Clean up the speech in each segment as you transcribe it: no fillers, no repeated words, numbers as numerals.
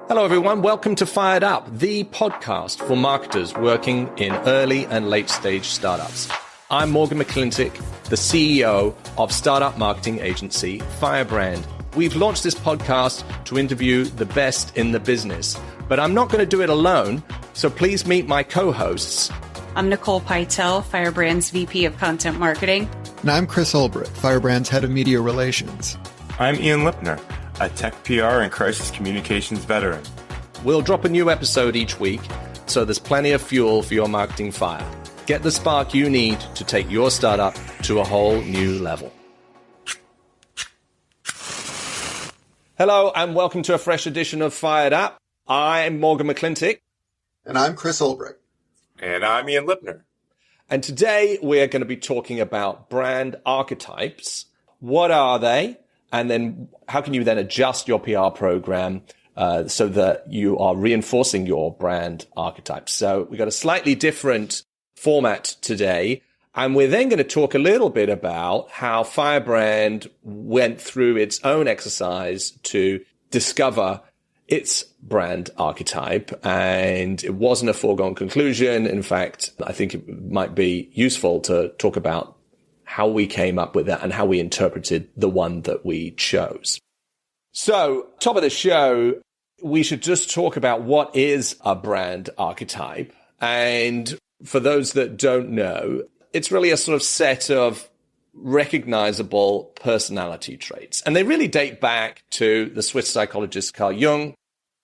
Hello, everyone. Welcome to Fired Up, the podcast for marketers working in early and late stage startups. I'm Morgan McClintock, the CEO of startup marketing agency Firebrand. We've launched this podcast to interview the best in the business, but I'm not going to do it alone. So please meet my co-hosts. I'm Nicole Pytel, Firebrand's VP of Content Marketing. And I'm Chris Ulbrich, Firebrand's Head of Media Relations. I'm Ian Lipner, a tech PR and crisis communications veteran. We'll drop a new episode each week, so there's plenty of fuel for your marketing fire. Get the spark you need to take your startup to a whole new level. Hello, and welcome to a fresh edition of Fired Up. I'm Morgan McClintock. And I'm Chris Ulbrich. And I'm Ian Lipner. And today we're going to be talking about brand archetypes. What are they? And then how can you then adjust your PR program so that you are reinforcing your brand archetypes? So we've got a slightly different format today. And we're then going to talk a little bit about how Firebrand went through its own exercise to discover its brand archetype. And it wasn't a foregone conclusion. In fact, I think it might be useful to talk about how we came up with that and how we interpreted the one that we chose. So, top of the show, we should just talk about what is a brand archetype. And for those that don't know, it's really a sort of set of recognizable personality traits. And they really date back to the Swiss psychologist Carl Jung,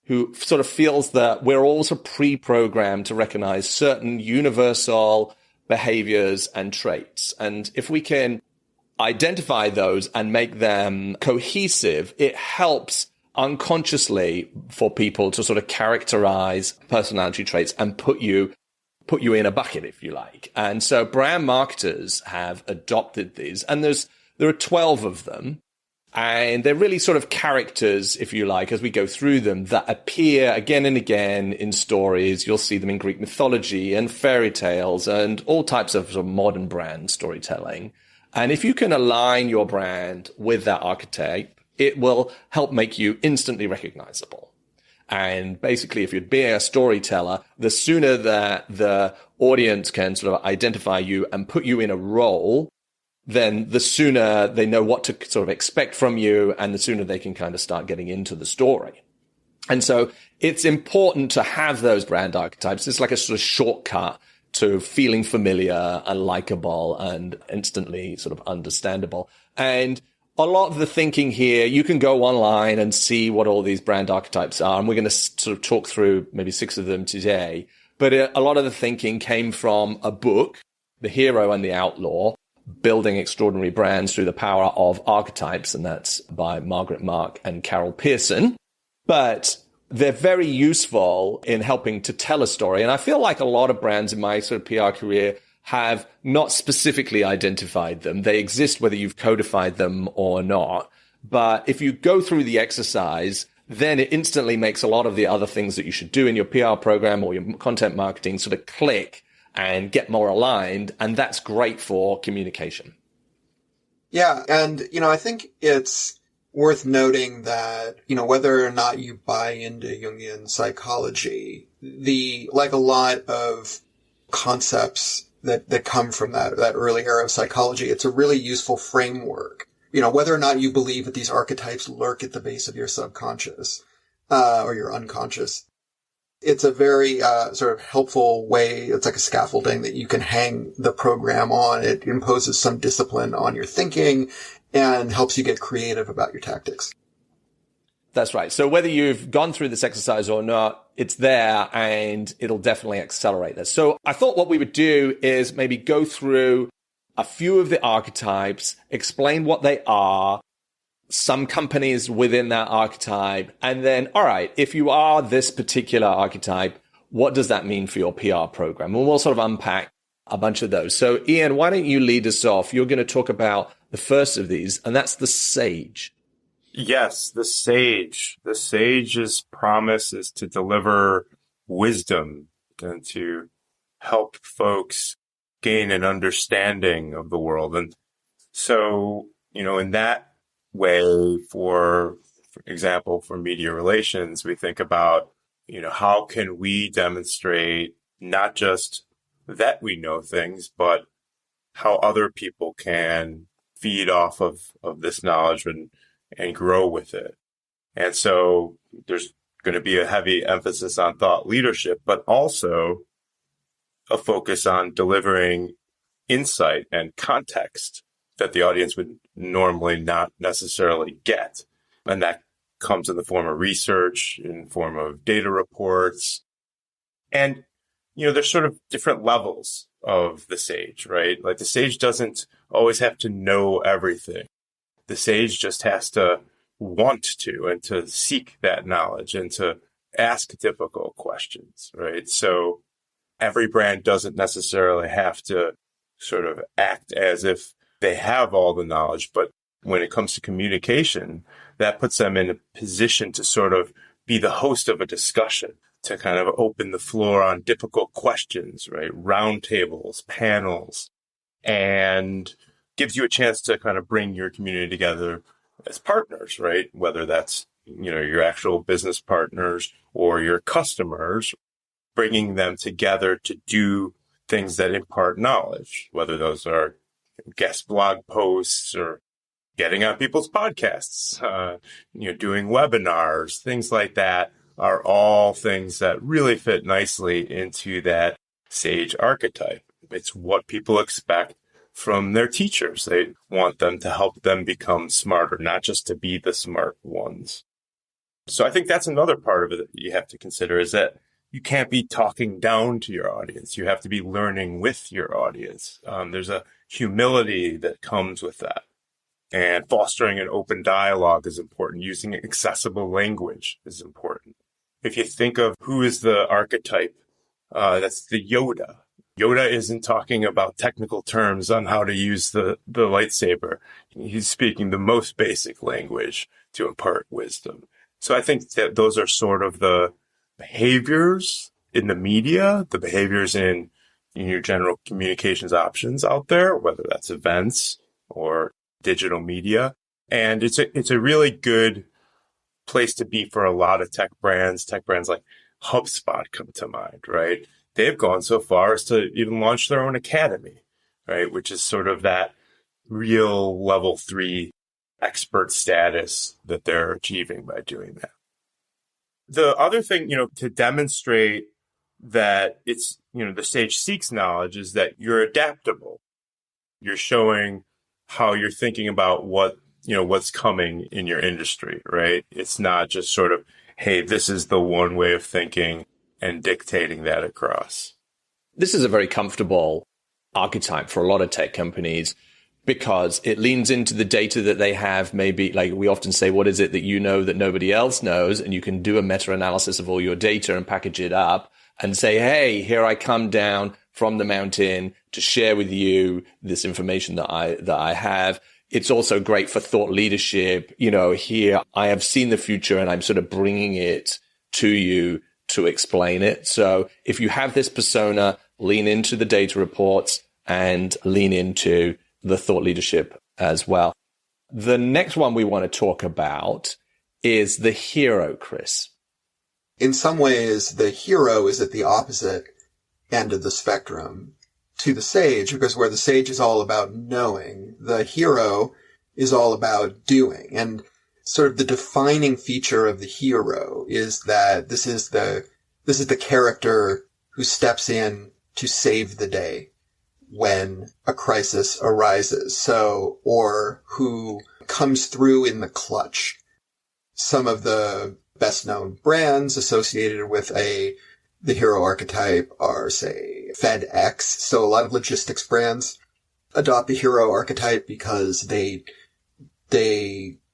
who sort of feels that we're also pre-programmed to recognize certain universal behaviors and traits. And if we can identify those and make them cohesive, it helps unconsciously for people to sort of characterize personality traits and put you in a bucket, if you like. And so brand marketers have adopted these, and there are 12 of them. And they're really sort of characters, if you like, as we go through them, that appear again and again in stories. You'll see them in Greek mythology and fairy tales and all types of, sort of modern brand storytelling. And if you can align your brand with that archetype, it will help make you instantly recognizable. And basically, if you're being a storyteller, the sooner that the audience can sort of identify you and put you in a role, then the sooner they know what to sort of expect from you, and the sooner they can kind of start getting into the story. And so it's important to have those brand archetypes. It's like a sort of shortcut to feeling familiar and likable and instantly sort of understandable. And a lot of the thinking here, you can go online and see what all these brand archetypes are. And we're going to sort of talk through maybe 6 of them today. But a lot of the thinking came from a book, The Hero and the Outlaw, Building Extraordinary Brands Through the Power of Archetypes, and that's by Margaret Mark and Carol Pearson. But they're very useful in helping to tell a story. And I feel like a lot of brands in my sort of PR career have not specifically identified them. They exist whether you've codified them or not. But if you go through the exercise, then it instantly makes a lot of the other things that you should do in your PR program or your content marketing sort of click and get more aligned. And that's great for communication. Yeah. And, I think it's worth noting that, whether or not you buy into Jungian psychology, like a lot of concepts that come from that early era of psychology, it's a really useful framework. Whether or not you believe that these archetypes lurk at the base of your subconscious, or your unconscious. It's a very sort of helpful way. It's like a scaffolding that you can hang the program on. It imposes some discipline on your thinking and helps you get creative about your tactics. That's right. So whether you've gone through this exercise or not, it's there and it'll definitely accelerate this. So I thought what we would do is maybe go through a few of the archetypes, explain what they are, some companies within that archetype, and then, all right, if you are this particular archetype, what does that mean for your PR program? And we'll sort of unpack a bunch of those. So Ian, why don't you lead us off? You're going to talk about the first of these, and that's the sage. Yes, the sage. The sage's promise is to deliver wisdom and to help folks gain an understanding of the world. And so, in that way, for For example, for media relations, we think about, how can we demonstrate not just that we know things, but how other people can feed off of this knowledge and grow with it. And so there's going to be a heavy emphasis on thought leadership, but also a focus on delivering insight and context that the audience would normally not necessarily get. And that comes in the form of research, in the form of data reports. And, there's sort of different levels of the sage, right? Like the sage doesn't always have to know everything. The sage just has to want to and to seek that knowledge and to ask difficult questions, right? So every brand doesn't necessarily have to sort of act as if they have all the knowledge, but when it comes to communication, that puts them in a position to sort of be the host of a discussion, to kind of open the floor on difficult questions, right? Roundtables, panels, and gives you a chance to kind of bring your community together as partners, right? Whether that's, your actual business partners or your customers, bringing them together to do things that impart knowledge, whether those are guest blog posts or getting on people's podcasts, doing webinars, things like that are all things that really fit nicely into that sage archetype. It's what people expect from their teachers. They want them to help them become smarter, not just to be the smart ones. So I think that's another part of it that you have to consider, is that you can't be talking down to your audience. You have to be learning with your audience. There's a humility that comes with that. And fostering an open dialogue is important. Using accessible language is important. If you think of who is the archetype, that's the Yoda. Yoda isn't talking about technical terms on how to use the lightsaber. He's speaking the most basic language to impart wisdom. So I think that those are sort of the behaviors in the media, the behaviors in your general communications options out there, whether that's events or digital media. And it's a really good place to be for a lot of tech brands like HubSpot come to mind, right? They've gone so far as to even launch their own academy, right? Which is sort of that real level 3 expert status that they're achieving by doing that. The other thing, to demonstrate that it's, the sage seeks knowledge is that you're adaptable. You're showing how you're thinking about what's coming in your industry, right? It's not just sort of, hey, this is the one way of thinking and dictating that across. This is a very comfortable archetype for a lot of tech companies because it leans into the data that they have. Maybe, like we often say, what is it that you know that nobody else knows? And you can do a meta-analysis of all your data and package it up and say, hey, here I come down from the mountain to share with you this information that I have. It's also great for thought leadership. Here I have seen the future and I'm sort of bringing it to you to explain it. So if you have this persona, lean into the data reports and lean into the thought leadership as well. The next one we want to talk about is the hero, Chris. In some ways, the hero is at the opposite end of the spectrum to the sage, because where the sage is all about knowing, the hero is all about doing. And sort of the defining feature of the hero is that this is the character who steps in to save the day when a crisis arises. So, or who comes through in the clutch. Some of the best known brands associated with the hero archetype are, say, FedEx. So a lot of logistics brands adopt the hero archetype because they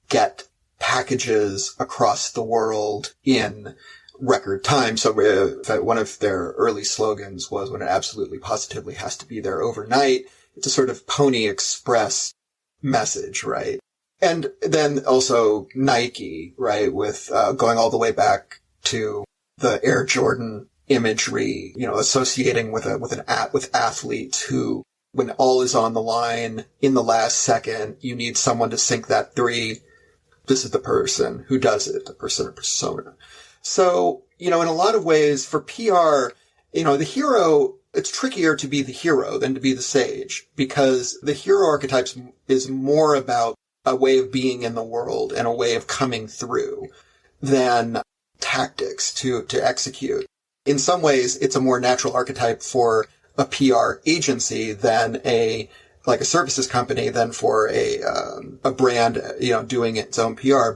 get packages across the world in record time. So one of their early slogans was, when it absolutely positively has to be there overnight. It's a sort of Pony Express message, right? And then also Nike, right, with going all the way back to the Air Jordan imagery, associating with athletes who, when all is on the line in the last second, you need someone to sink that three. this is the person who does it, the person or persona. So, in a lot of ways for PR, the hero, it's trickier to be the hero than to be the sage, because the hero archetypes is more about a way of being in the world and a way of coming through than tactics to execute. In some ways, it's a more natural archetype for a PR agency than a services company than for a brand, doing its own PR.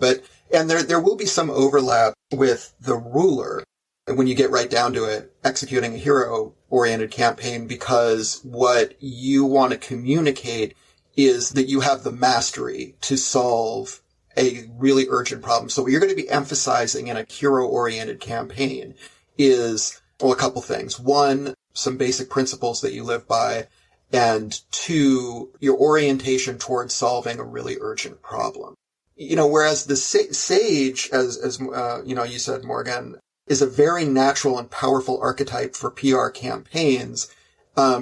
And there will be some overlap with the ruler when you get right down to it, executing a hero-oriented campaign, because what you want to communicate is that you have the mastery to solve a really urgent problem. So what you're going to be emphasizing in a hero-oriented campaign is, a couple things. One, some basic principles that you live by, and two, your orientation towards solving a really urgent problem. Whereas the sage, as you said, Morgan, is a very natural and powerful archetype for PR campaigns.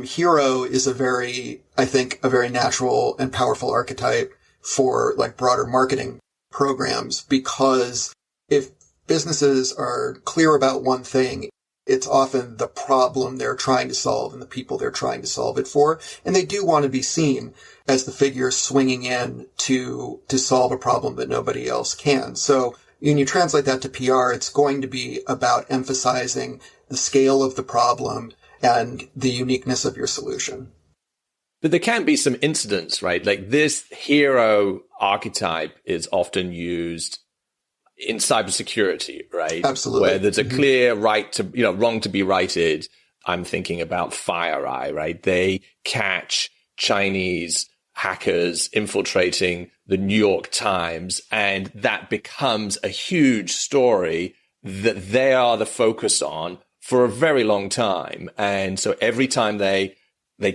Hero is a very natural and powerful archetype for broader marketing programs, because if businesses are clear about one thing, it's often the problem they're trying to solve and the people they're trying to solve it for. And they do want to be seen as the figure swinging in to solve a problem that nobody else can. So when you translate that to PR, it's going to be about emphasizing the scale of the problem and the uniqueness of your solution. But there can be some incidents, right? Like this hero archetype is often used in cybersecurity, right? Absolutely. Where there's a clear right to, wrong to be righted. I'm thinking about FireEye, right? They catch Chinese hackers infiltrating the New York Times, and that becomes a huge story that they are the focus on for a very long time. And so every time they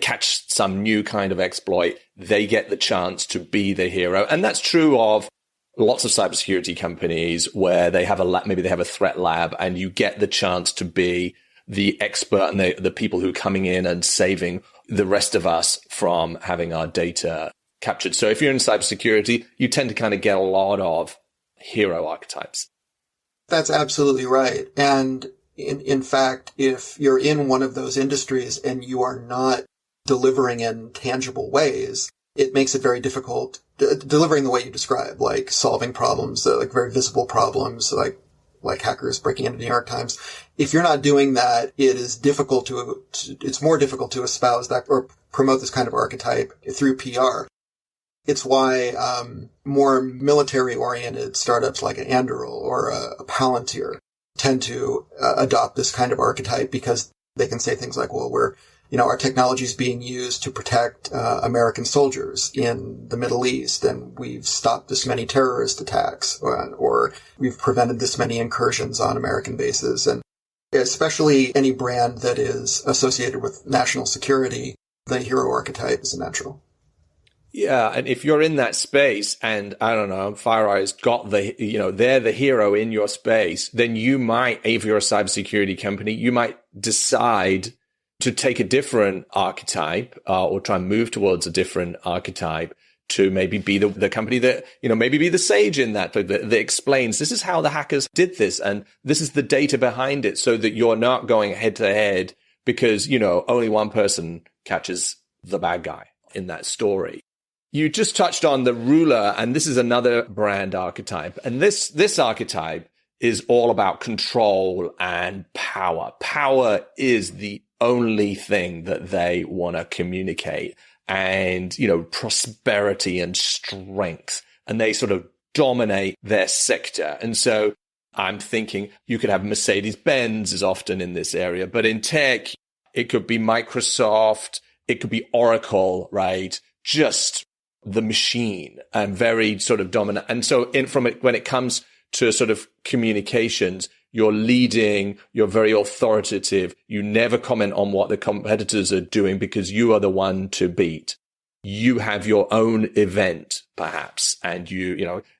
catch some new kind of exploit, they get the chance to be the hero. And that's true of lots of cybersecurity companies where they have maybe they have a threat lab, and you get the chance to be the expert and the people who are coming in and saving the rest of us from having our data captured. So if you're in cybersecurity, you tend to kind of get a lot of hero archetypes. That's absolutely right. And in fact, if you're in one of those industries and you are not delivering in tangible ways, it makes it very difficult delivering the way you describe, like solving problems, like very visible problems, like hackers breaking into the New York Times. If you're not doing that, it's more difficult to espouse that or promote this kind of archetype through PR. It's why more military-oriented startups like an Anduril or a Palantir tend to adopt this kind of archetype, because they can say things like, well, our technology is being used to protect American soldiers in the Middle East, and we've stopped this many terrorist attacks, or we've prevented this many incursions on American bases. And especially any brand that is associated with national security, the hero archetype is a natural. Yeah, and if you're in that space and, I don't know, FireEye's got they're the hero in your space, then you might, if you're a cybersecurity company, you might decide to take a different archetype or try and move towards a different archetype to maybe be the company that, maybe be the sage in that explains this is how the hackers did this and this is the data behind it, so that you're not going head to head because, only one person catches the bad guy in that story. You just touched on the ruler, and this is another brand archetype. And this archetype is all about control and power. Power is the only thing that they want to communicate, and, prosperity and strength. And they sort of dominate their sector. And so I'm thinking you could have Mercedes-Benz is often in this area, but in tech, it could be Microsoft, it could be Oracle, right? Just the machine, and very sort of dominant. And so when it comes to sort of communications, you're leading, you're very authoritative. You never comment on what the competitors are doing because you are the one to beat. You have your own event, perhaps, and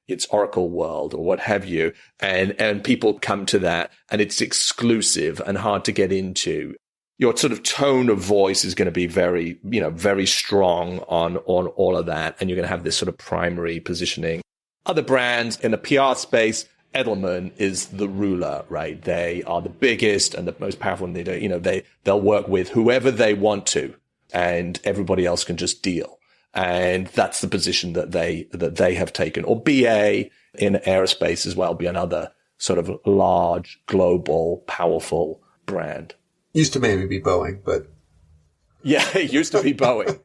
it's Oracle World or what have you. And people come to that, and it's exclusive and hard to get into. Your sort of tone of voice is going to be very, very strong on all of that. And you're going to have this sort of primary positioning. other brands in the PR space, Edelman is the ruler, right? They are the biggest and the most powerful, and they'll work with whoever they want to, and everybody else can just deal. And that's the position that they have taken. Or BA in aerospace as well, be another sort of large, global, powerful brand. Used to maybe be Boeing, but yeah, it used to be Boeing.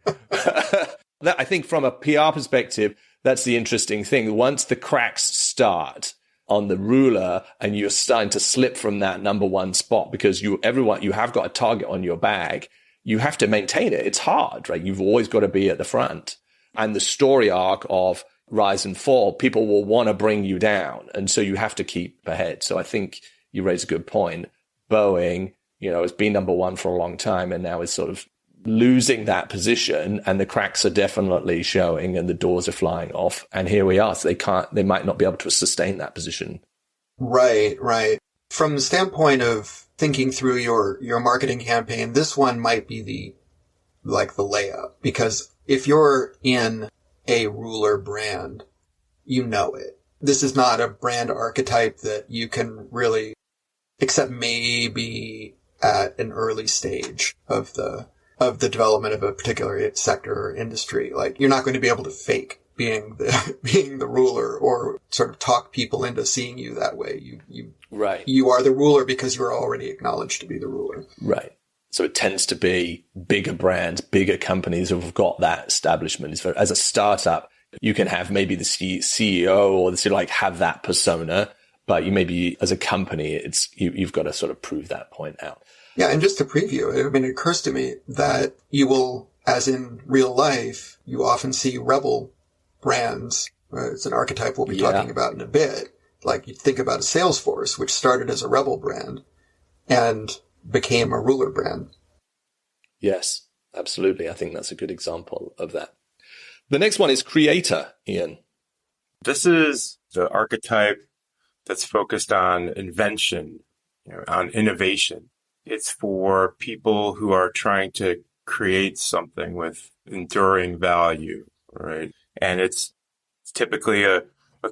I think from a PR perspective, that's the interesting thing. Once the cracks start on the ruler and you're starting to slip from that number one spot because you have got a target on your bag, you have to maintain it. It's hard, right? You've always got to be at the front. And the story arc of rise and fall, people will want to bring you down. And so you have to keep ahead. So I think you raise a good point. Boeing, has been number one for a long time and now is sort of losing that position, and the cracks are definitely showing and the doors are flying off. And here we are. So they might not be able to sustain that position. Right. From the standpoint of thinking through your marketing campaign, this one might be the layup, because if you're in a ruler brand, you know it. This is not a brand archetype that you can really, except maybe at an early stage of the development of a particular sector or industry. Like, you're not going to be able to fake being the ruler or sort of talk people into seeing you that way. Right. You are the ruler because you're already acknowledged to be the ruler. Right. So it tends to be bigger brands, bigger companies who've got that establishment. As a startup, you can have maybe the CEO or the CEO, have that persona, but you maybe as a company, you've got to sort of prove that point out. Yeah, and just to preview, it occurs to me that you will, as in real life, you often see rebel brands. It's an archetype we'll be talking about in a bit. Like, you think about a Salesforce, which started as a rebel brand and became a ruler brand. Yes, absolutely. I think that's a good example of that. The next one is creator, Ian. This is the archetype that's focused on invention, on innovation. It's for people who are trying to create something with enduring value, right? And it's typically a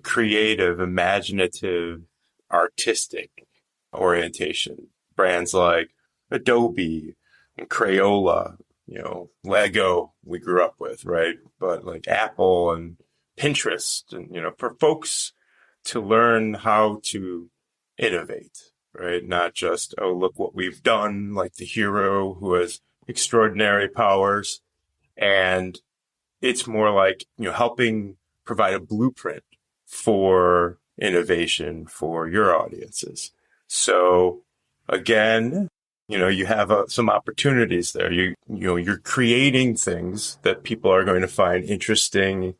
creative, imaginative, artistic orientation. Brands like Adobe and Crayola, Lego we grew up with, right? But like Apple and Pinterest, and, for folks to learn how to innovate. Right? Not just, oh, look what we've done, like the hero who has extraordinary powers. And it's more like, helping provide a blueprint for innovation for your audiences. So again, you have some opportunities there. You're creating things that people are going to find interesting,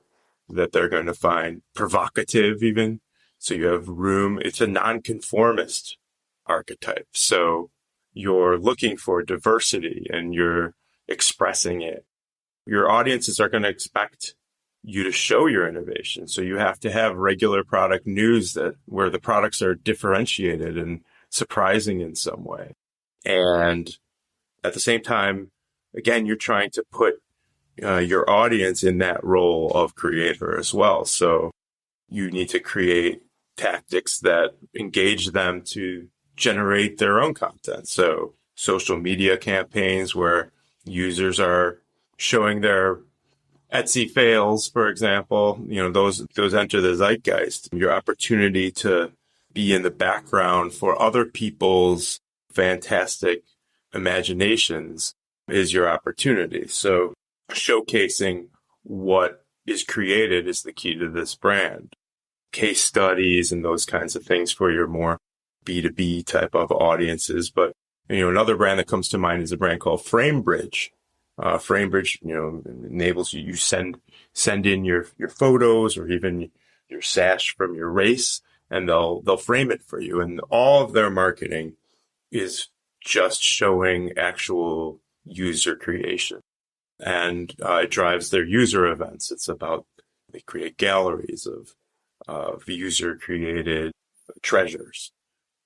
that they're going to find provocative even. So you have room. It's a nonconformist archetype. So you're looking for diversity and you're expressing it. Your audiences are going to expect you to show your innovation. So you have to have regular product news where the products are differentiated and surprising in some way. And at the same time, again, you're trying to put your audience in that role of creator as well. So you need to create tactics that engage them to generate their own content. So social media campaigns where users are showing their Etsy fails, for example, those enter the zeitgeist. Your opportunity to be in the background for other people's fantastic imaginations is your opportunity. So showcasing what is created is the key to this brand. Case studies and those kinds of things for your more B2B type of audiences. But, another brand that comes to mind is a brand called FrameBridge. FrameBridge, enables you send in your photos or even your sash from your race, and they'll frame it for you. And all of their marketing is just showing actual user creation. And it drives their user events. It's about, they create galleries of user created treasures.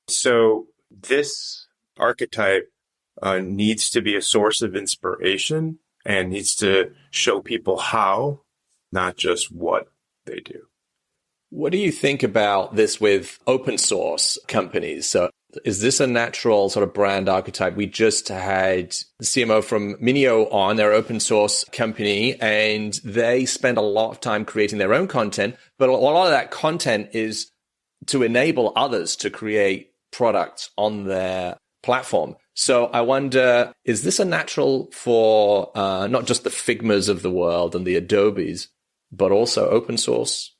So this archetype needs to be a source of inspiration and needs to show people how, not just what they do. What do you think about this with open source companies? So is this a natural sort of brand archetype? We just had the CMO from Minio on, their open source company, and they spend a lot of time creating their own content, but a lot of that content is to enable others to create products on their platform. So I wonder, is this a natural for not just the Figmas of the world and the Adobes, but also open source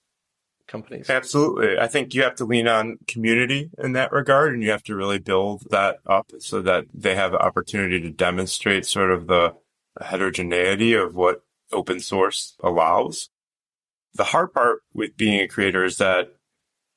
companies? Absolutely. I think you have to lean on community in that regard, and you have to really build that up so that they have the opportunity to demonstrate sort of the heterogeneity of what open source allows. The hard part with being a creator is that,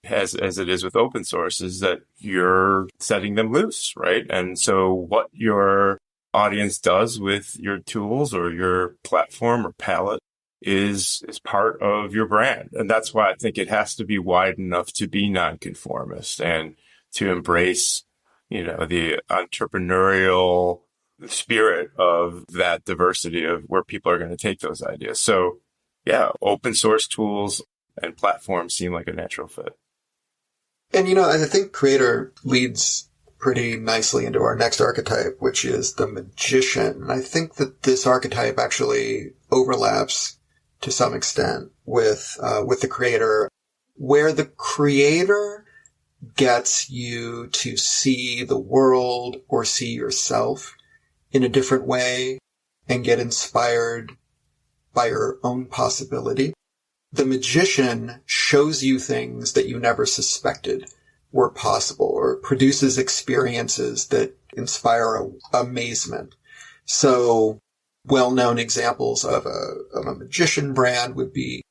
as it is with open source, is that you're setting them loose, right? And so what your audience does with your tools or your platform or palette is part of your brand. And that's why I think it has to be wide enough to be nonconformist and to embrace, the entrepreneurial spirit of that diversity of where people are going to take those ideas. So yeah, open source tools and platforms seem like a natural fit. And, I think creator leads pretty nicely into our next archetype, which is the magician. And I think that this archetype actually overlaps to some extent with the creator, where the creator gets you to see the world or see yourself in a different way and get inspired by your own possibility. The magician shows you things that you never suspected were possible, or produces experiences that inspire amazement. So well-known examples of a magician brand would be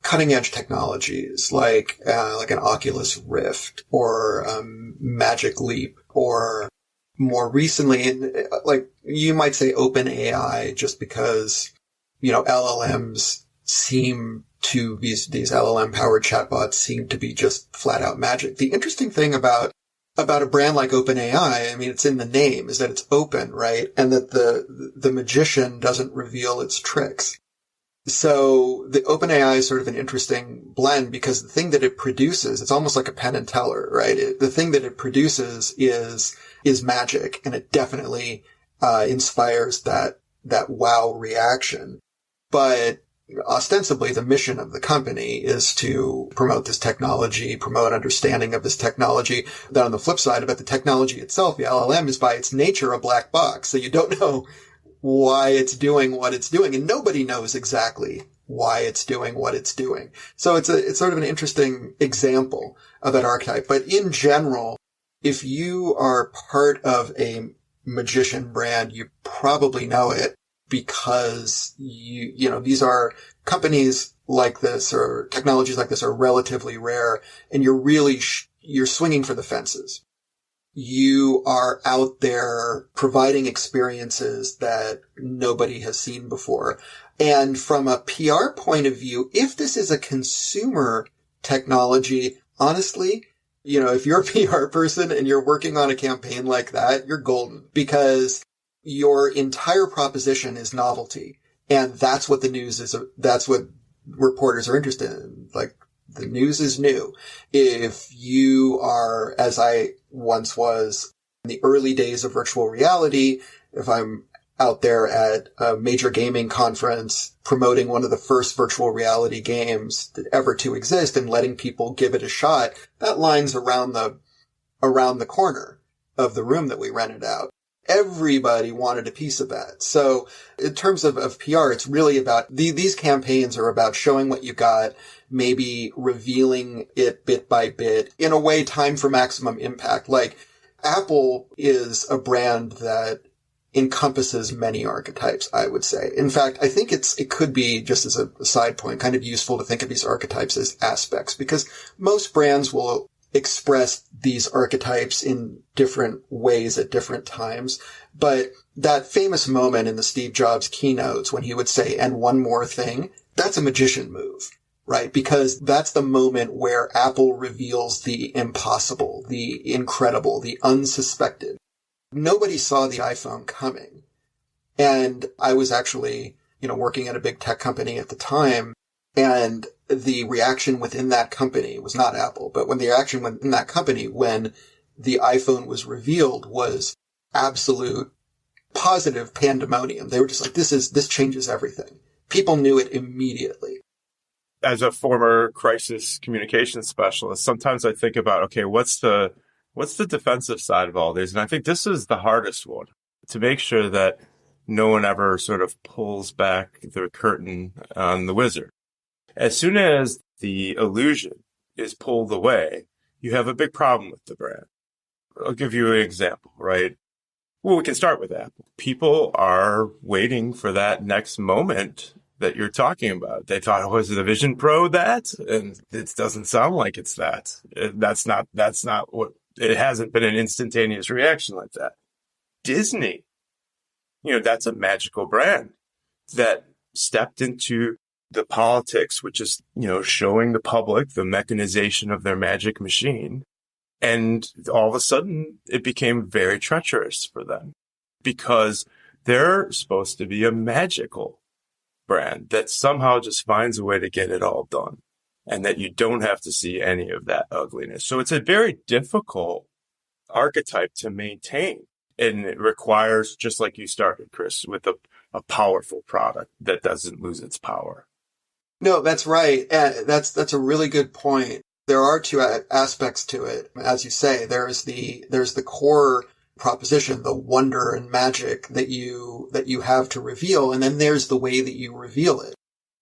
cutting-edge technologies like an Oculus Rift or Magic Leap, or more recently, like you might say OpenAI, just because LLMs seem to these LLM-powered chatbots seem to be just flat-out magic. The interesting thing about a brand like OpenAI, I mean, it's in the name, is that it's open, right? And that the magician doesn't reveal its tricks. So the OpenAI is sort of an interesting blend, because the thing that it produces, it's almost like a Penn and Teller, right? The thing that it produces is magic, and it definitely inspires that wow reaction. But ostensibly, the mission of the company is to promote this technology, promote understanding of this technology. Then on the flip side of it, the technology itself, the LLM, is by its nature a black box. So you don't know why it's doing what it's doing, and nobody knows exactly why it's doing what it's doing. So it's sort of an interesting example of that archetype. But in general, if you are part of a magician brand, you probably know it, because these are companies like this, or technologies like this, are relatively rare, and you're really you're swinging for the fences. You are out there providing experiences that nobody has seen before. And from a PR point of view, if this is a consumer technology, honestly, if you're a PR person and you're working on a campaign like that, you're golden, because your entire proposition is novelty. And that's what the news is. That's what reporters are interested in. Like, the news is new. If you are, as I once was in the early days of virtual reality, if I'm out there at a major gaming conference promoting one of the first virtual reality games ever to exist and letting people give it a shot, that line's around the corner of the room that we rented out. Everybody wanted a piece of that. So in terms of PR, it's really about these campaigns are about showing what you got, maybe revealing it bit by bit, in a way timed for maximum impact. Like, Apple is a brand that encompasses many archetypes, I would say. In fact, I think it could be, just as a side point, kind of useful to think of these archetypes as aspects, because most brands will express these archetypes in different ways at different times. But that famous moment in the Steve Jobs keynotes when he would say, "and one more thing," that's a magician move, right? Because that's the moment where Apple reveals the impossible, the incredible, the unsuspected. Nobody saw the iPhone coming. And I was actually, working at a big tech company at the time. And the reaction within that company was not Apple, but when the reaction within that company, when the iPhone was revealed, was absolute positive pandemonium. They were just like, this changes everything. People knew it immediately. As a former crisis communications specialist, sometimes I think about, okay, what's the defensive side of all this? And I think this is the hardest one, to make sure that no one ever sort of pulls back the curtain on the wizard. As soon as the illusion is pulled away, you have a big problem with the brand. I'll give you an example, right? Well, we can start with Apple. People are waiting for that next moment that you're talking about. They thought, was the Vision Pro that? And it doesn't sound like it's that. That's not what, it hasn't been an instantaneous reaction like that. Disney, that's a magical brand that stepped into the politics, which is, showing the public the mechanization of their magic machine. And all of a sudden, it became very treacherous for them because they're supposed to be a magical brand that somehow just finds a way to get it all done and that you don't have to see any of that ugliness. So it's a very difficult archetype to maintain. And it requires, just like you started, Chris, with a powerful product that doesn't lose its power. No, that's right. And that's a really good point. There are two aspects to it. As you say, there's the core proposition, the wonder and magic that you have to reveal. And then there's the way that you reveal it.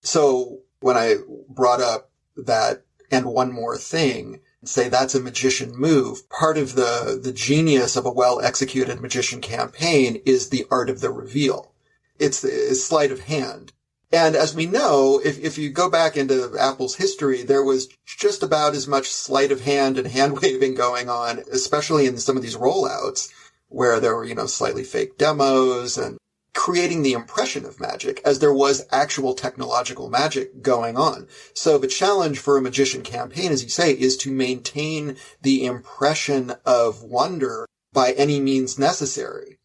So when I brought up that and one more thing, say that's a magician move, part of the genius of a well-executed magician campaign is the art of the reveal. It's sleight of hand. And as we know, if you go back into Apple's history, there was just about as much sleight of hand and hand waving going on, especially in some of these rollouts where there were, slightly fake demos and creating the impression of magic as there was actual technological magic going on. So the challenge for a magician campaign, as you say, is to maintain the impression of wonder by any means necessary.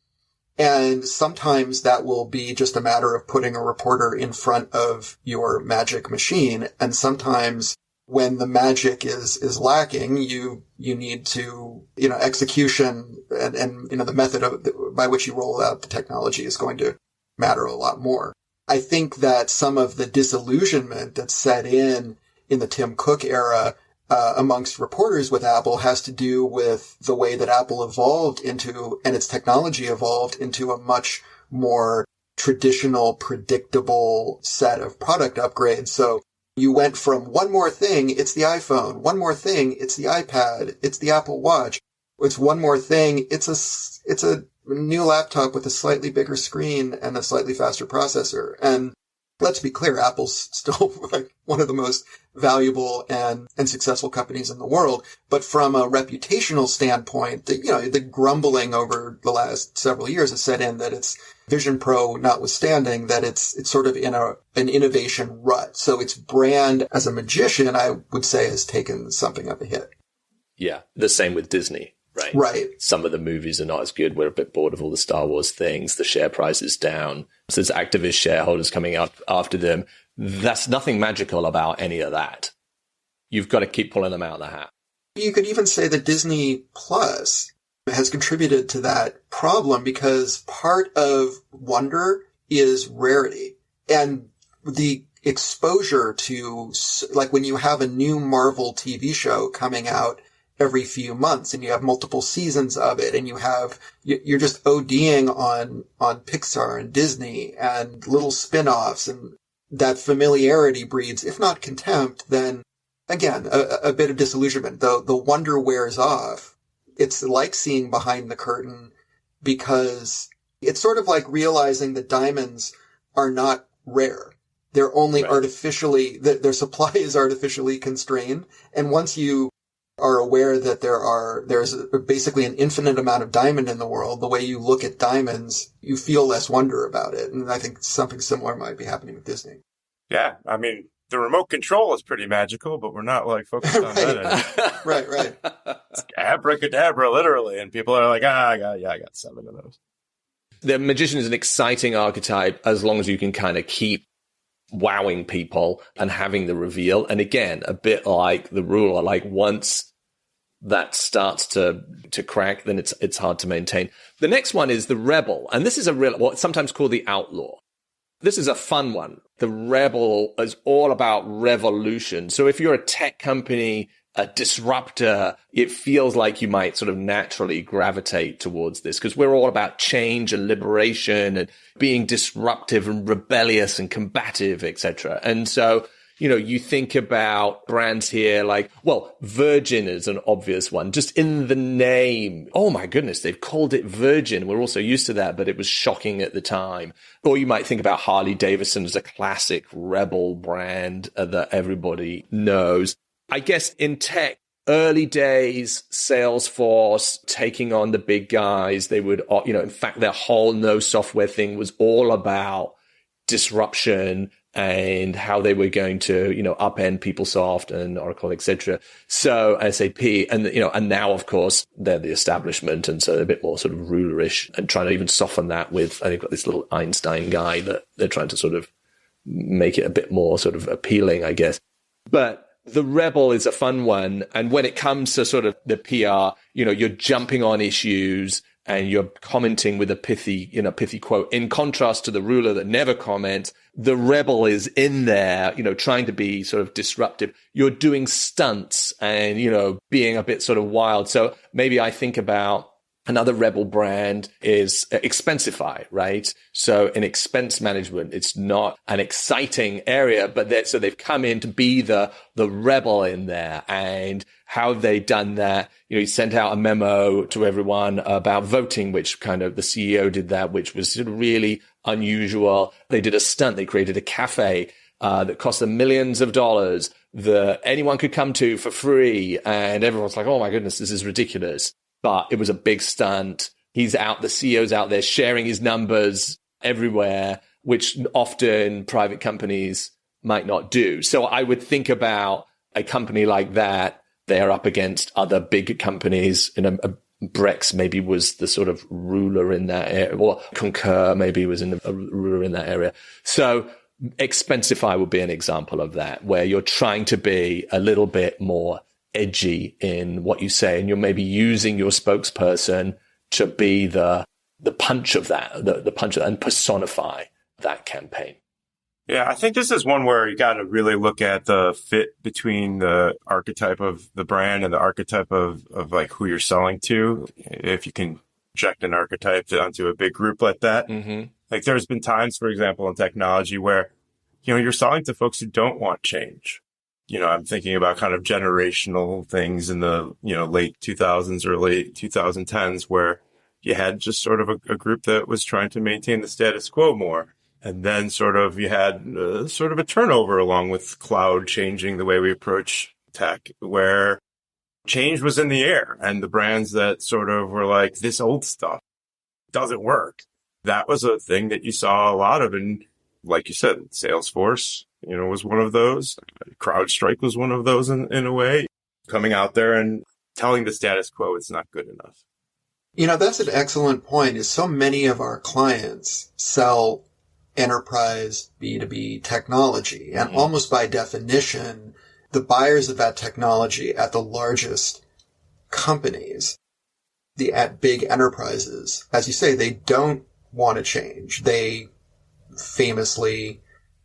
And sometimes that will be just a matter of putting a reporter in front of your magic machine. And sometimes when the magic is lacking, you need to, execution and the method by which you roll out the technology is going to matter a lot more. I think that some of the disillusionment that set in the Tim Cook era amongst reporters with Apple has to do with the way that Apple evolved into, and its technology evolved into a much more traditional, predictable set of product upgrades. So you went from one more thing, it's the iPhone. One more thing, it's the iPad. It's the Apple Watch. It's one more thing, it's a new laptop with a slightly bigger screen and a slightly faster processor. And let's be clear, Apple's still like one of the most valuable and successful companies in the world. But from a reputational standpoint, the grumbling over the last several years has set in that it's Vision Pro notwithstanding, that it's sort of in an innovation rut. So its brand as a magician, I would say, has taken something of a hit. Yeah. The same with Disney, right? Right. Some of the movies are not as good. We're a bit bored of all the Star Wars things. The share price is down. So there's activist shareholders coming out after them. That's nothing magical about any of that. You've got to keep pulling them out of the hat. You could even say that Disney Plus has contributed to that problem because part of wonder is rarity. And the exposure to, like when you have a new Marvel TV show coming out every few months and you have multiple seasons of it and you're just ODing on Pixar and Disney and little spin-offs, and that familiarity breeds, if not contempt, then again, a bit of disillusionment. The wonder wears off. It's like seeing behind the curtain because it's sort of like realizing that diamonds are not rare. They're only artificially, their supply is artificially constrained. And once you are aware that there's basically an infinite amount of diamond in the world, the way you look at diamonds, you feel less wonder about it. And I think something similar might be happening with Disney. Yeah. I mean, the remote control is pretty magical, but we're not like focused on that. Right. It's abracadabra, literally. And people are like, I got 7 of those. The magician is an exciting archetype as long as you can kind of keep wowing people and having the reveal. And again, a bit like the ruler, like once that starts to crack, then it's hard to maintain. The next one is the rebel. And this is what's sometimes called the outlaw. This is a fun one. The rebel is all about revolution. So if you're a tech company, a disruptor, it feels like you might sort of naturally gravitate towards this because we're all about change and liberation and being disruptive and rebellious and combative, etc. And so, you think about brands here like, well, Virgin is an obvious one. Just in the name, oh my goodness, they've called it Virgin. We're also used to that, but it was shocking at the time. Or you might think about Harley Davidson as a classic rebel brand that everybody knows. I guess in tech, early days, Salesforce taking on the big guys, they would, in fact, their whole no software thing was all about disruption and how they were going to, upend PeopleSoft and Oracle, etc. So SAP, and now, of course, they're the establishment. And so they're a bit more sort of rulerish and trying to even soften that with, they've got this little Einstein guy that they're trying to sort of make it a bit more sort of appealing, I guess. But the rebel is a fun one. And when it comes to sort of the PR, you're jumping on issues and you're commenting with a pithy quote. In contrast to the ruler that never comments, the rebel is in there, trying to be sort of disruptive. You're doing stunts and, being a bit sort of wild. So maybe I think about another rebel brand is Expensify, right? So in expense management, it's not an exciting area, but so they've come in to be the rebel in there. And how they done that, he sent out a memo to everyone about voting, which kind of the CEO did that, which was sort of really unusual. They did a stunt. They created a cafe that cost them millions of dollars that anyone could come to for free. And everyone's like, oh my goodness, this is ridiculous. But it was a big stunt. The CEO's out there sharing his numbers everywhere, which often private companies might not do. So I would think about a company like that. They're up against other big companies. Brex maybe was the sort of ruler in that area, or Concur maybe was a ruler in that area. So Expensify would be an example of that, where you're trying to be a little bit more edgy in what you say, and you're maybe using your spokesperson to be the punch of that, the punch of that, and personify that campaign. Yeah, I think this is one where you got to really look at the fit between the archetype of the brand and the archetype of like who you're selling to. If you can project an archetype onto a big group like that. Mm-hmm. Like there's been times, for example, in technology where, you're selling to folks who don't want change. I'm thinking about kind of generational things in the, late 2000s, early 2010s, where you had just sort of a group that was trying to maintain the status quo more. And then sort of you had sort of a turnover along with cloud changing the way we approach tech, where change was in the air. And the brands that sort of were like, this old stuff doesn't work. That was a thing that you saw a lot of. And like you said, Salesforce, was one of those. CrowdStrike was one of those in a way, coming out there and telling the status quo it's not good enough. That's an excellent point, is so many of our clients sell enterprise B2B technology. And almost by definition, the buyers of that technology at the largest companies, at big enterprises, as you say, they don't want to change. They famously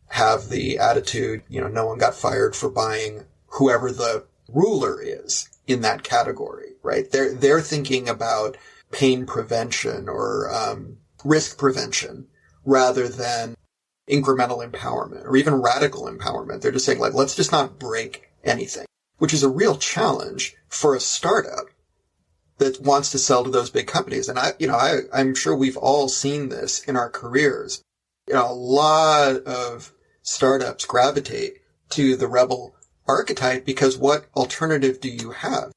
have the attitude, no one got fired for buying whoever the ruler is in that category, right? They're thinking about pain prevention or risk prevention rather than incremental empowerment or even radical empowerment. They're just saying, like, let's just not break anything, which is a real challenge for a startup that wants to sell to those big companies. And I'm sure we've all seen this in our careers. A lot of startups gravitate to the rebel archetype because what alternative do you have?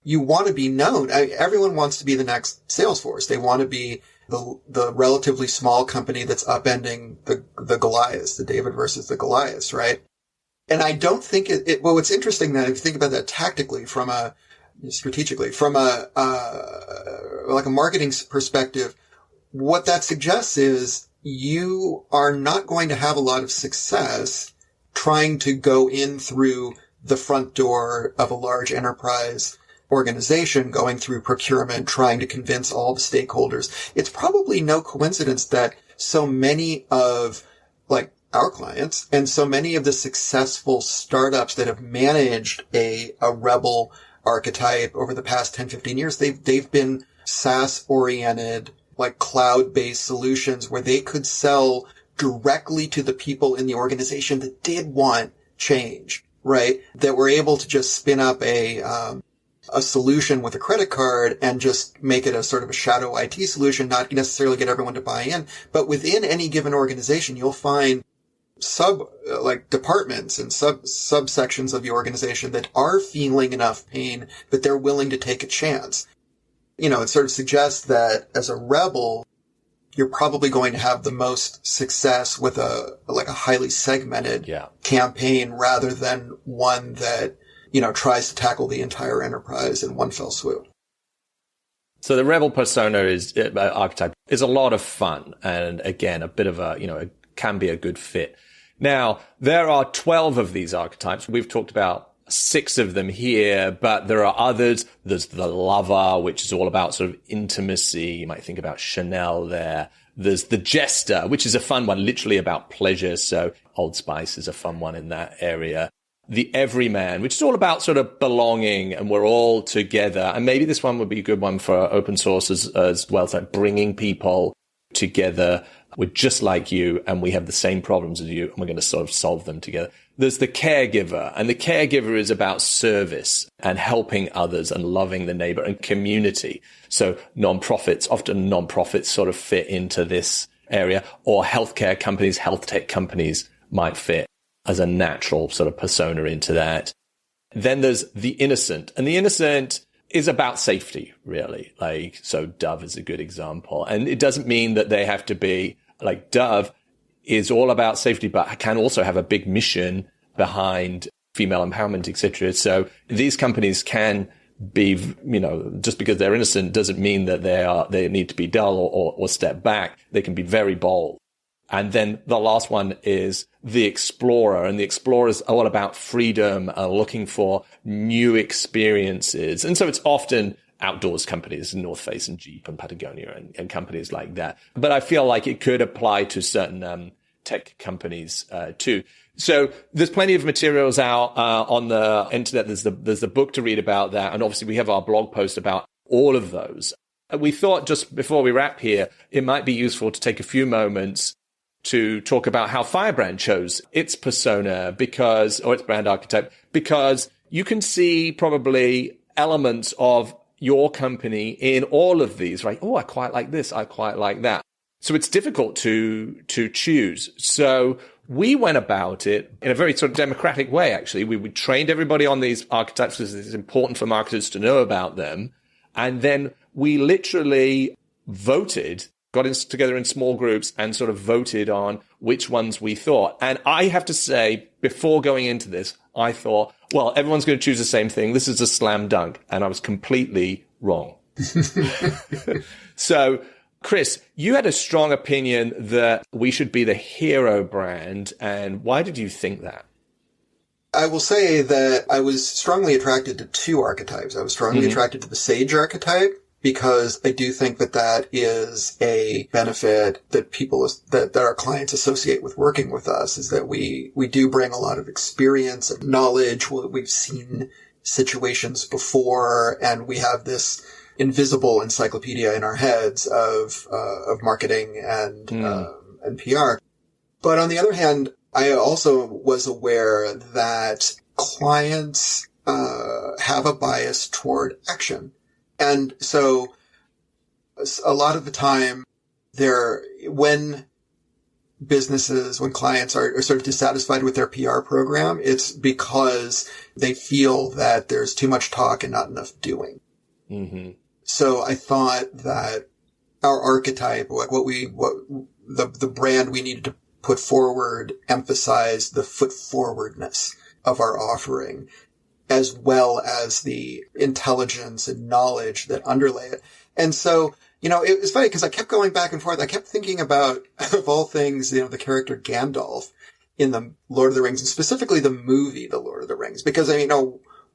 You want to be known. Everyone wants to be the next Salesforce. They want to be the relatively small company that's upending the Goliaths, the David versus the Goliaths, right? And I don't think well, it's interesting that if you think about that tactically strategically, from like a marketing perspective, what that suggests is, you are not going to have a lot of success trying to go in through the front door of a large enterprise organization, going through procurement, trying to convince all the stakeholders. It's probably no coincidence that so many of our clients and so many of the successful startups that have managed a rebel archetype over the past 10, 15 years, they've been SaaS oriented, cloud-based solutions where they could sell directly to the people in the organization that did want change, right? That were able to just spin up a solution with a credit card and just make it a sort of a shadow IT solution, not necessarily get everyone to buy in. But within any given organization, you'll find departments and subsections of the organization that are feeling enough pain, but they're willing to take a chance. It sort of suggests that as a rebel, you're probably going to have the most success with a highly segmented campaign rather than one that, tries to tackle the entire enterprise in one fell swoop. So the rebel persona archetype is a lot of fun. And again, a bit of it can be a good fit. Now, there are 12 of these archetypes. We've talked about 6 of them here, but there are others. There's the lover, which is all about sort of intimacy. You might think about Chanel there. There's the jester, which is a fun one, literally about pleasure. So Old Spice is a fun one in that area. The everyman, which is all about sort of belonging and we're all together. And maybe this one would be a good one for open source as well. It's like bringing people together. We're just like you and we have the same problems as you and we're going to sort of solve them together. There's the caregiver, and the caregiver is about service and helping others and loving the neighbor and community. So often nonprofits sort of fit into this area, or healthcare companies, health tech companies might fit as a natural sort of persona into that. Then there's the innocent, and the innocent is about safety, really. So Dove is a good example. And it doesn't mean that they have to be Dove is all about safety, but can also have a big mission behind female empowerment, etc. So these companies can be, just because they're innocent doesn't mean that they need to be dull or step back. They can be very bold. And then the last one is the explorer, and the explorer is all about freedom, looking for new experiences. And so it's often outdoors companies, North Face and Jeep and Patagonia and companies like that. But I feel like it could apply to certain tech companies too. So there's plenty of materials out on the internet. There's the book to read about that, and obviously we have our blog post about all of those. We thought just before we wrap here, it might be useful to take a few moments to talk about how Firebrand chose its persona or its brand archetype, because you can see probably elements of your company in all of these, right? Oh, I quite like this. I quite like that. So it's difficult to choose. So we went about it in a very sort of democratic way, actually. We trained everybody on these archetypes because it's important for marketers to know about them. And then we literally got together in small groups and sort of voted on which ones we thought. And I have to say, before going into this, I thought, well, everyone's going to choose the same thing. This is a slam dunk. And I was completely wrong. So, Chris, you had a strong opinion that we should be the hero brand. And why did you think that? I will say that I was strongly attracted to 2 archetypes. I was strongly attracted to the sage archetype, because I do think that is a benefit that that our clients associate with working with us, is that we do bring a lot of experience and knowledge. We've seen situations before, and we have this invisible encyclopedia in our heads of marketing and PR. But on the other hand, I also was aware that clients have a bias toward action. And so a lot of the time when clients are sort of dissatisfied with their PR program, it's because they feel that there's too much talk and not enough doing. Mm-hmm. So I thought that our archetype, the brand we needed to put forward, emphasized the foot forwardness of our offering, as well as the intelligence and knowledge that underlay it. And so it was funny because I kept going back and forth. I kept thinking about, of all things, the character Gandalf in the Lord of the Rings, and specifically the movie, The Lord of the Rings, because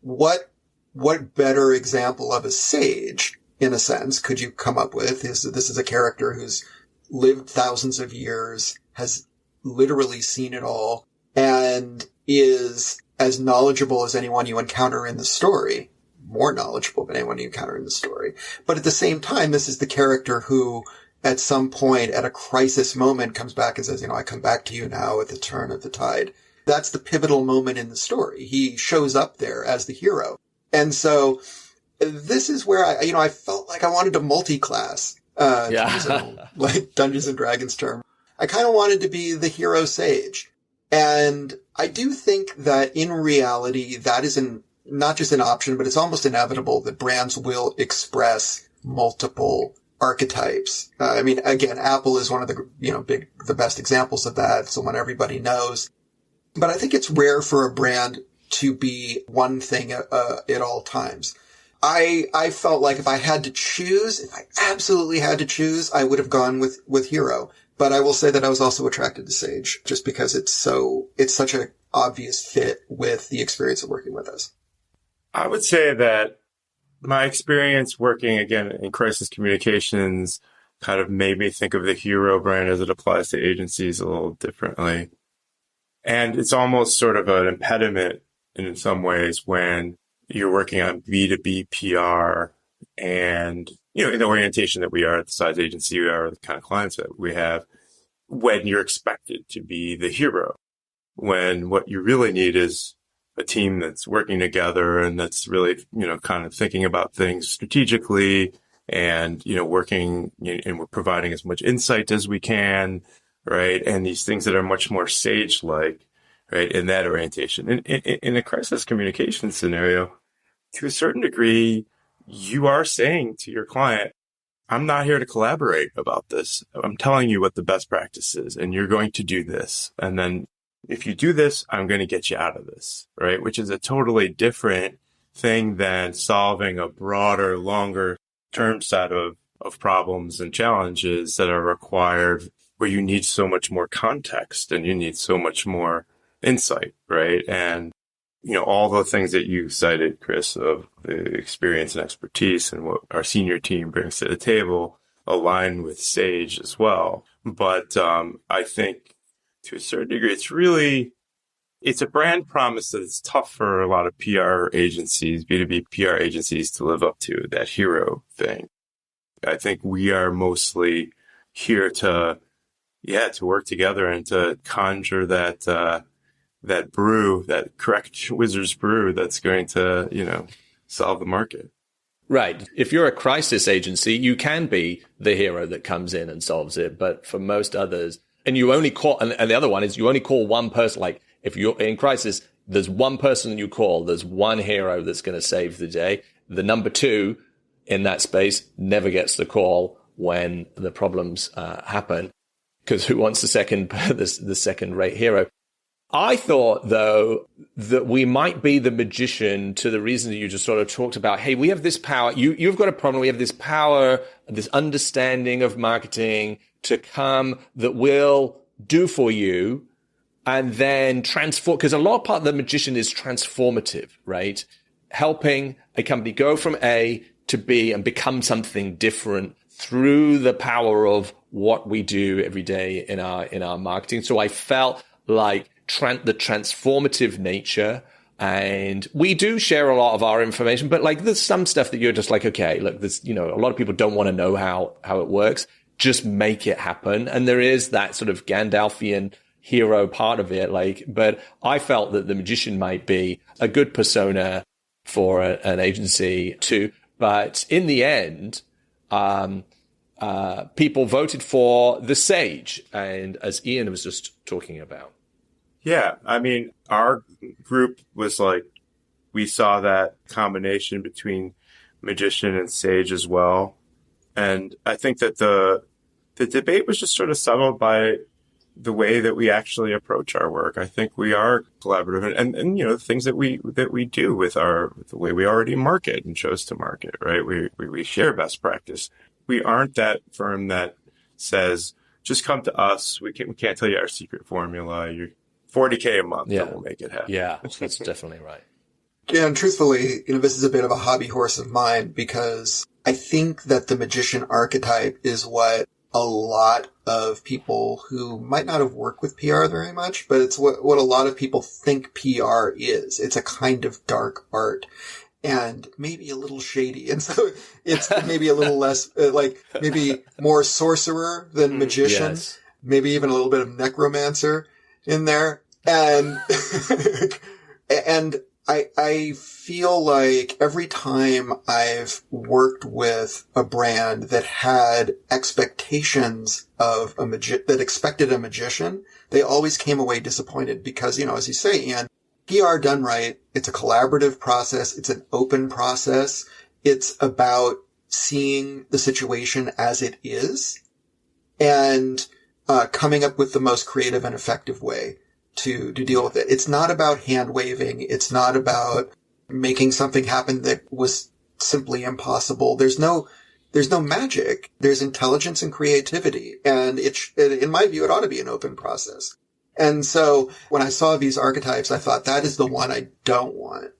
what better example of a sage, in a sense, could you come up with? This is a character who's lived thousands of years, has literally seen it all, and is as knowledgeable as anyone you encounter in the story. More knowledgeable than anyone you encounter in the story. But at the same time, this is the character who, at some point, at a crisis moment, comes back and says, I come back to you now at the turn of the tide. That's the pivotal moment in the story. He shows up there as the hero. And so this is where I felt like I wanted to multi-class, like Dungeons and Dragons term. I kind of wanted to be the hero sage. And I do think that in reality, that is not just an option, but it's almost inevitable that brands will express multiple archetypes. Again, Apple is one of the, the best examples of that. It's the one everybody knows. But I think it's rare for a brand to be one thing at all times. I felt like if I absolutely had to choose, I would have gone with hero. But I will say that I was also attracted to Sage just because it's such an obvious fit with the experience of working with us. I would say that my experience working, again, in crisis communications kind of made me think of the hero brand as it applies to agencies a little differently. And it's almost sort of an impediment in some ways when you're working on B2B PR and, in the orientation that we are at the size agency, we are the kind of clients that we have, when you're expected to be the hero, when what you really need is a team that's working together and that's really, kind of thinking about things strategically and, working and we're providing as much insight as we can, right? And these things that are much more sage-like, right? In that orientation. In a crisis communication scenario, to a certain degree, you are saying to your client, I'm not here to collaborate about this. I'm telling you what the best practice is, and you're going to do this. And then if you do this, I'm going to get you out of this, right? Which is a totally different thing than solving a broader, longer term set of problems and challenges that are required where you need so much more context and you need so much more insight, right? And, all the things that you cited, Chris, of the experience and expertise and what our senior team brings to the table align with Sage as well. But I think to a certain degree, it's a brand promise that it's tough for a lot of PR agencies, B2B PR agencies to live up to, that hero thing. I think we are mostly here to work together and to conjure that brew, that correct wizard's brew that's going to, solve the market. Right. If you're a crisis agency, you can be the hero that comes in and solves it. But for most others, and you only call, and the other one is you only call one person. Like if you're in crisis, there's one person you call, there's one hero that's going to save the day. The number two in that space never gets the call when the problems happen, because who wants the second rate hero? I thought, though, that we might be the magician to the reason that you just sort of talked about. Hey, we have this power. You've got a problem. We have this power, this understanding of marketing to come that will do for you and then transform. Because a lot of part of the magician is transformative, right? Helping a company go from A to B and become something different through the power of what we do every day in our marketing. So I felt like the transformative nature, and we do share a lot of our information, but like there's some stuff that you're just like, okay, look, there's, a lot of people don't want to know how it works. Just make it happen. And there is that sort of Gandalfian hero part of it. But I felt that the magician might be a good persona for an agency too. But in the end, people voted for the sage. And as Ian was just talking about. Yeah, our group was like, we saw that combination between magician and sage as well. And I think that the debate was just sort of settled by the way that we actually approach our work. I think we are collaborative and the things that we do with the way we already market and chose to market, right? We share best practice. We aren't that firm that says, just come to us. We can't tell you our secret formula. You're $40K a month and we'll make it happen. Yeah, that's definitely right. Yeah, and truthfully, this is a bit of a hobby horse of mine because I think that the magician archetype is what a lot of people who might not have worked with PR very much, but it's what a lot of people think PR is. It's a kind of dark art and maybe a little shady. And so it's maybe a little less, maybe more sorcerer than magician, maybe even a little bit of necromancer in there. And, and I feel like every time I've worked with a brand that had expectations of that expected a magician, they always came away disappointed because, as you say, Ian, PR done right, it's a collaborative process. It's an open process. It's about seeing the situation as it is and coming up with the most creative and effective way to deal with it. It's not about hand waving. It's not about making something happen that was simply impossible. There's no magic. There's intelligence and creativity. And in my view, it ought to be an open process. And so when I saw these archetypes, I thought that is the one I don't want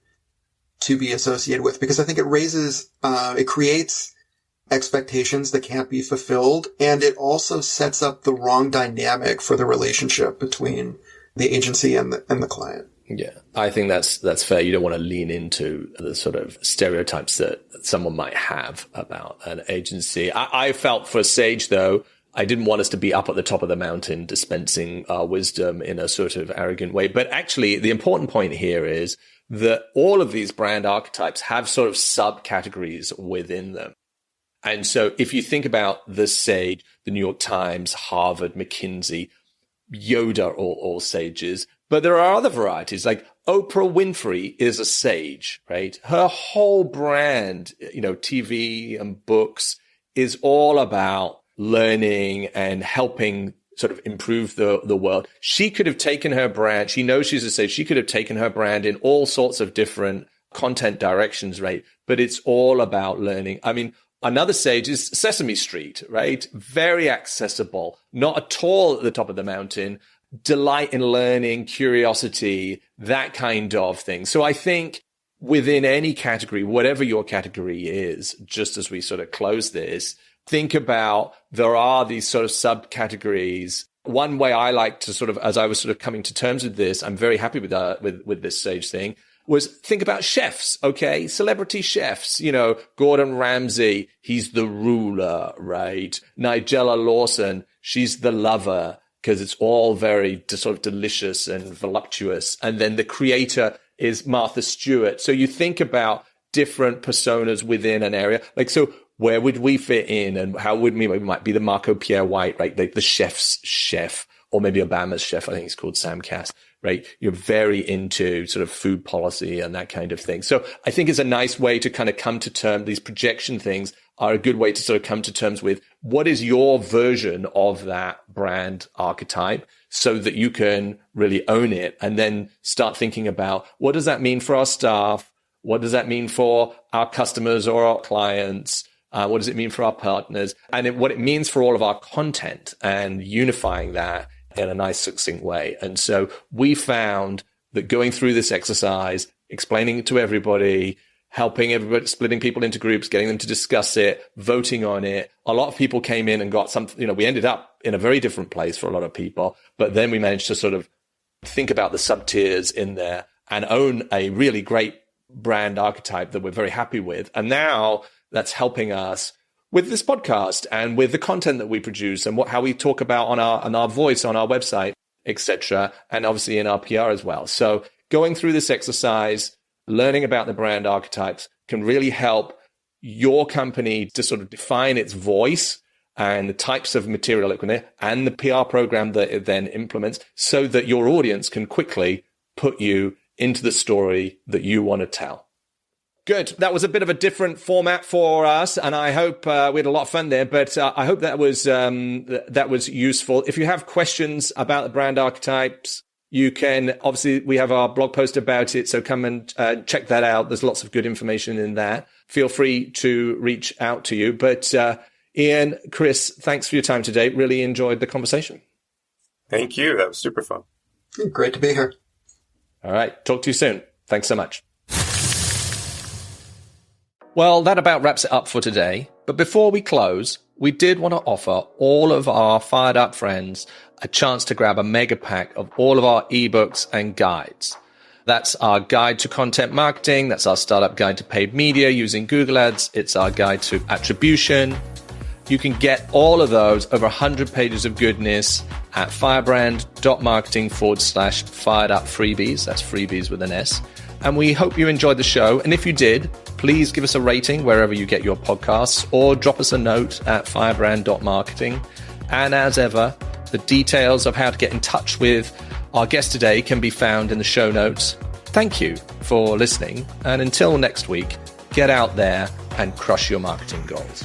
to be associated with because I think it creates expectations that can't be fulfilled. And it also sets up the wrong dynamic for the relationship between the agency and the client. Yeah, I think that's fair. You don't want to lean into the sort of stereotypes that someone might have about an agency. I felt for Sage, though, I didn't want us to be up at the top of the mountain dispensing our wisdom in a sort of arrogant way. But actually, the important point here is that all of these brand archetypes have sort of subcategories within them. And so if you think about the Sage, the New York Times, Harvard, McKinsey, Yoda are all sages, but there are other varieties. Like Oprah Winfrey is a sage, right? Her whole brand, TV and books is all about learning and helping sort of improve the world. She could have taken her brand. She knows she's a sage. She could have taken her brand in all sorts of different content directions, right? But it's all about learning. I mean, another sage is Sesame Street, right? Very accessible, not at all at the top of the mountain, delight in learning, curiosity, that kind of thing. So I think within any category, whatever your category is, just as we sort of close this, think about there are these sort of subcategories. One way I like to sort of, as I was sort of coming to terms with this, I'm very happy with this sage thing, was think about chefs, okay? Celebrity chefs, Gordon Ramsay, he's the ruler, right? Nigella Lawson, she's the lover, because it's all very sort of delicious and voluptuous. And then the creator is Martha Stewart. So you think about different personas within an area. Like, so where would we fit in and how would we might be the Marco Pierre White, right? The chef's chef, or maybe Obama's chef. I think it's called Sam Cass, right? You're very into sort of food policy and that kind of thing. So I think it's a nice way to kind of come to terms. These projection things are a good way to sort of come to terms with what is your version of that brand archetype so that you can really own it and then start thinking about what does that mean for our staff? What does that mean for our customers or our clients? What does it mean for our partners? And what it means for all of our content and unifying that in a nice, succinct way. And so we found that going through this exercise, explaining it to everybody, helping everybody, splitting people into groups, getting them to discuss it, voting on it. A lot of people came in and got something, we ended up in a very different place for a lot of people, but then we managed to sort of think about the sub-tiers in there and own a really great brand archetype that we're very happy with. And now that's helping us with this podcast and with the content that we produce and how we talk about on our voice, on our website, etc., and obviously in our PR as well. So going through this exercise, learning about the brand archetypes can really help your company to sort of define its voice and the types of material it can and the PR program that it then implements so that your audience can quickly put you into the story that you want to tell. Good. That was a bit of a different format for us, and I hope we had a lot of fun there. But I hope that was useful. If you have questions about the brand archetypes, you can obviously we have our blog post about it, so come and check that out. There's lots of good information in there. Feel free to reach out to you. But Ian, Chris, thanks for your time today. Really enjoyed the conversation. Thank you. That was super fun. Great to be here. All right. Talk to you soon. Thanks so much. Well, that about wraps it up for today. But before we close, we did want to offer all of our Fired Up friends a chance to grab a mega pack of all of our ebooks and guides. That's our guide to content marketing. That's our startup guide to paid media using Google Ads. It's our guide to attribution. You can get all of those, over 100 pages of goodness, at firebrand.marketing/firedup freebies. That's freebies with an S. And we hope you enjoyed the show. And if you did, please give us a rating wherever you get your podcasts, or drop us a note at firebrand.marketing. And as ever, the details of how to get in touch with our guest today can be found in the show notes. Thank you for listening. And until next week, get out there and crush your marketing goals.